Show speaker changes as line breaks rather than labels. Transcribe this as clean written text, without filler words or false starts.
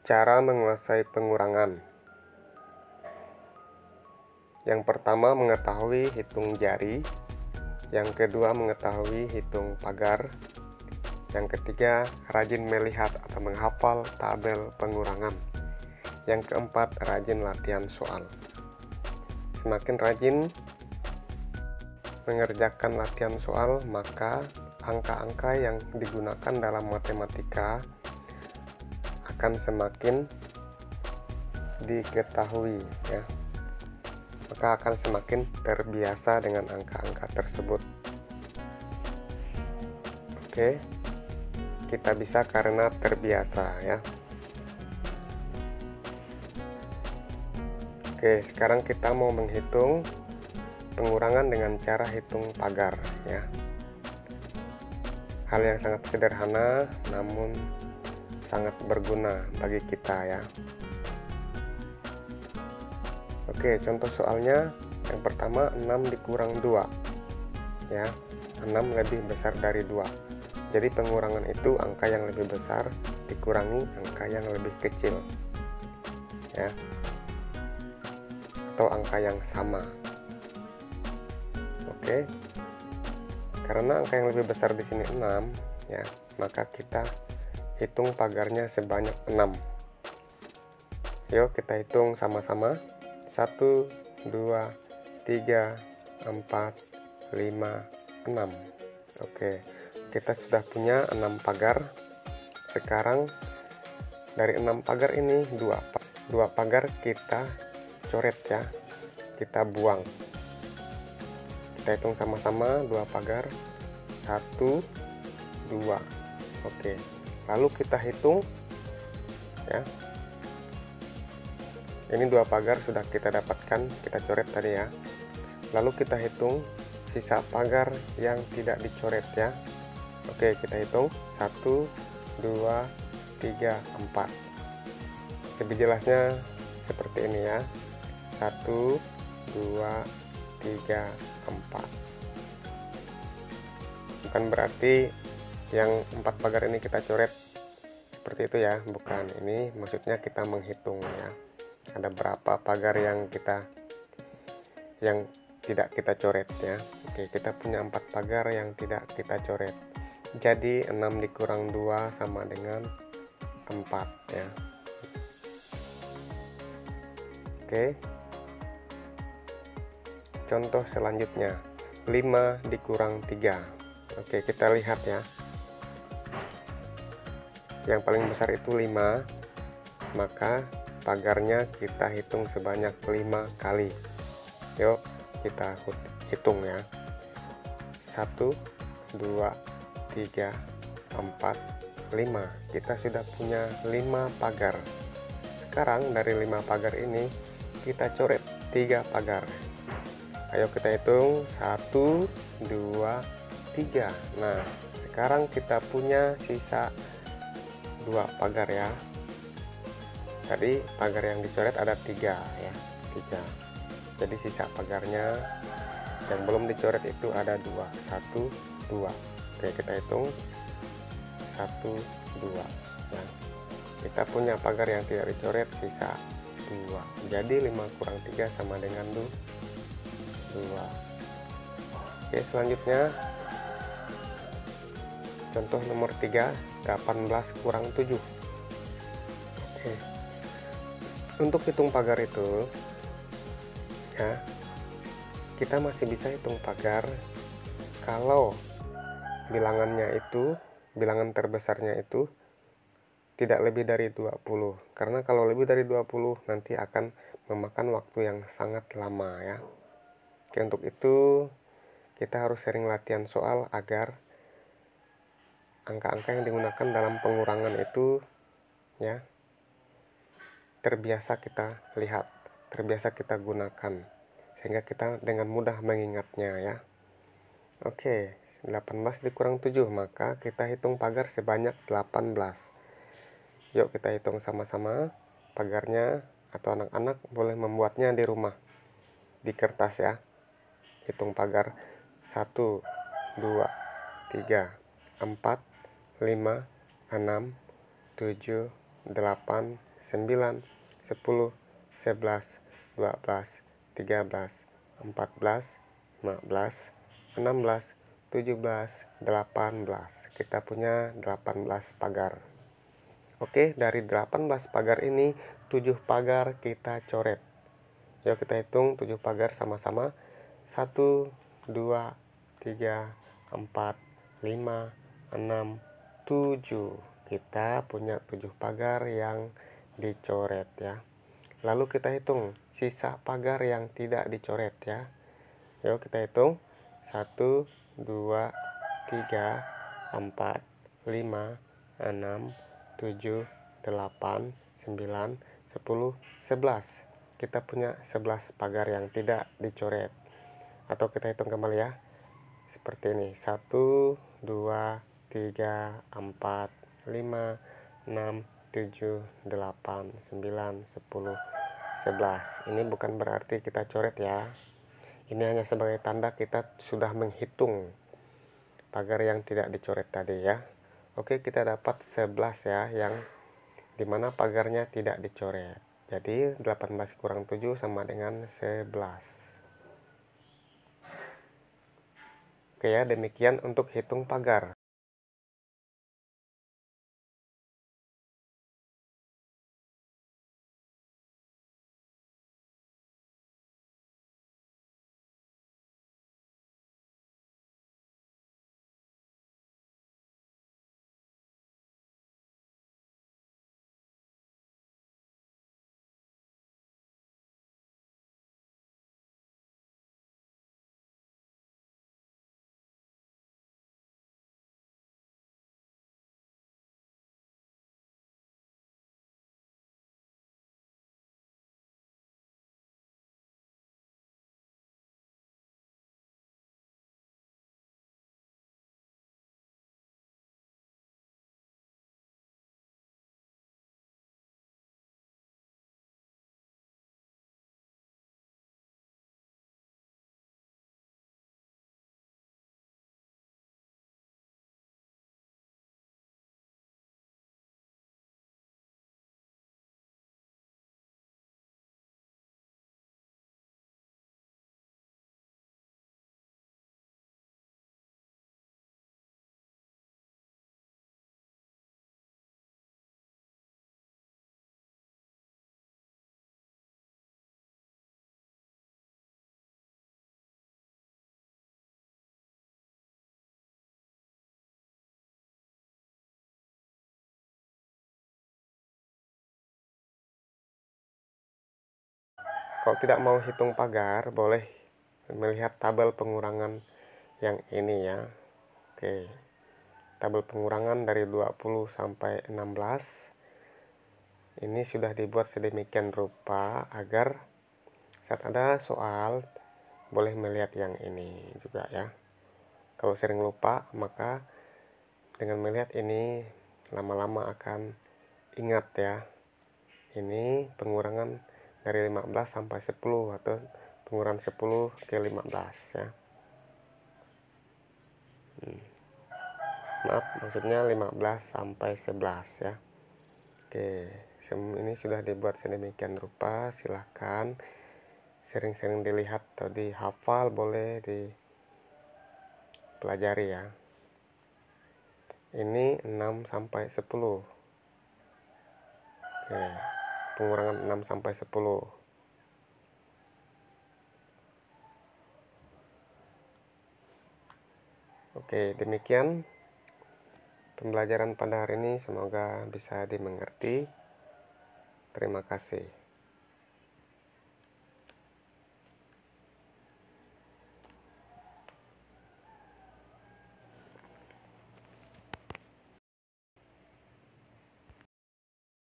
Cara menguasai pengurangan. Yang pertama, mengetahui hitung jari. Yang kedua, mengetahui hitung pagar. Yang ketiga, rajin melihat atau menghafal tabel pengurangan. Yang keempat, rajin latihan soal. Semakin rajin mengerjakan latihan soal, maka angka-angka yang digunakan dalam matematika akan semakin diketahui, ya. Maka akan semakin terbiasa dengan angka-angka tersebut. Oke, kita bisa karena terbiasa, ya. Oke, sekarang kita mau menghitung pengurangan dengan cara hitung pagar, ya. Hal yang sangat sederhana namun sangat berguna bagi kita, ya. Oke, contoh soalnya yang pertama, 6 dikurang 2, ya. 6 lebih besar dari 2. Jadi pengurangan itu angka yang lebih besar dikurangi angka yang lebih kecil, ya, atau angka yang sama. Oke, karena angka yang lebih besar di sini 6, ya, maka kita hitung pagarnya sebanyak 6. Yuk kita hitung sama-sama. 1, 2, 3, 4, 5, 6. Oke, kita sudah punya 6 pagar. Sekarang dari 6 pagar ini 2 pagar kita coret, ya. Kita buang. Kita hitung sama-sama 2 pagar. 1, 2. Oke. Lalu kita hitung, ya. Ini 2 pagar sudah kita dapatkan, kita coret tadi, ya. Lalu kita hitung sisa pagar yang tidak dicoret, ya. Oke, kita hitung 1, 2, 3, 4. Lebih jelasnya seperti ini, ya. 1, 2, 3, 4. Bukan berarti yang 4 pagar ini kita coret seperti itu, ya, bukan. Ini maksudnya kita menghitung, ya, ada berapa pagar yang tidak kita coret, ya. Oke, kita punya 4 pagar yang tidak kita coret. Jadi 6 dikurang 2 sama dengan 4, ya. Oke, contoh selanjutnya, 5 dikurang 3. Oke, kita lihat, ya. Yang paling besar itu 5, maka pagarnya kita hitung sebanyak 5 kali. Yuk kita hitung, ya. 1, 2, 3, 4, 5. Kita sudah punya 5 pagar. Sekarang dari 5 pagar ini kita coret 3 pagar. Ayo kita hitung 1, 2, 3. Nah, sekarang kita punya sisa 2 pagar, ya. Tadi pagar yang dicoret ada 3, ya. 3. Jadi sisa pagarnya yang belum dicoret itu ada 2. 1, 2. Oke, kita hitung 1, 2. Nah, kita punya pagar yang tidak dicoret sisa 2. Jadi 5 kurang 3 sama dengan 2. Oke, selanjutnya contoh nomor 3, 18 kurang 7. Oke. Untuk hitung pagar itu, ya, kita masih bisa hitung pagar kalau bilangan terbesarnya itu tidak lebih dari 20. Karena kalau lebih dari 20 nanti akan memakan waktu yang sangat lama, ya. Oke, untuk itu kita harus sering latihan soal agar angka-angka yang digunakan dalam pengurangan itu, ya, terbiasa kita lihat, terbiasa kita gunakan, sehingga kita dengan mudah mengingatnya, ya. Oke, 18 dikurang 7, maka kita hitung pagar sebanyak 18. Yuk kita hitung sama-sama pagarnya, atau anak-anak boleh membuatnya di rumah di kertas, ya. Hitung pagar 1, 2, 3, 4, 5, 6, 7, 8, 9, 10, 11, 12, 13, 14, 15, 16, 17, 18. Kita punya 18 pagar. Oke, dari 18 pagar ini 7 pagar kita coret. Yuk kita hitung 7 pagar sama-sama. 1, 2, 3, 4, 5, 6, 7. Kita punya 7 pagar yang dicoret ya. Lalu kita hitung sisa pagar yang tidak dicoret ya. Yuk kita hitung. 1, 2, 3, 4, 5, 6, 7, 8, 9, 10, 11. Kita punya 11 pagar yang tidak dicoret. Atau kita hitung kembali ya, seperti ini. 1, 2, 3, 4, 5, 6, 7, 8, 9, 10, 11. Ini bukan berarti kita coret ya. Ini hanya sebagai tanda kita sudah menghitung pagar yang tidak dicoret tadi ya. Oke, kita dapat 11 ya, yang dimana pagarnya tidak dicoret. Jadi 18 kurang 7 sama dengan 11. Oke ya, demikian untuk hitung pagar. Kalau tidak mau hitung pagar, boleh melihat tabel pengurangan yang ini ya. Oke, tabel pengurangan dari 20 sampai 16 ini sudah dibuat sedemikian rupa agar saat ada soal boleh melihat yang ini juga ya. Kalau sering lupa, maka dengan melihat ini lama-lama akan ingat ya. Ini pengurangan dari 15 sampai 10 atau pengurangan 10 ke 15 ya. Maaf, maksudnya 15 sampai 11 ya. Oke, ini sudah dibuat sedemikian rupa. Silahkan sering-sering dilihat atau dihafal, boleh dipelajari ya. Ini 6 sampai 10. Oke, pengurangan 6 sampai 10. Oke, demikian pembelajaran pada hari ini, semoga bisa dimengerti. Terima kasih.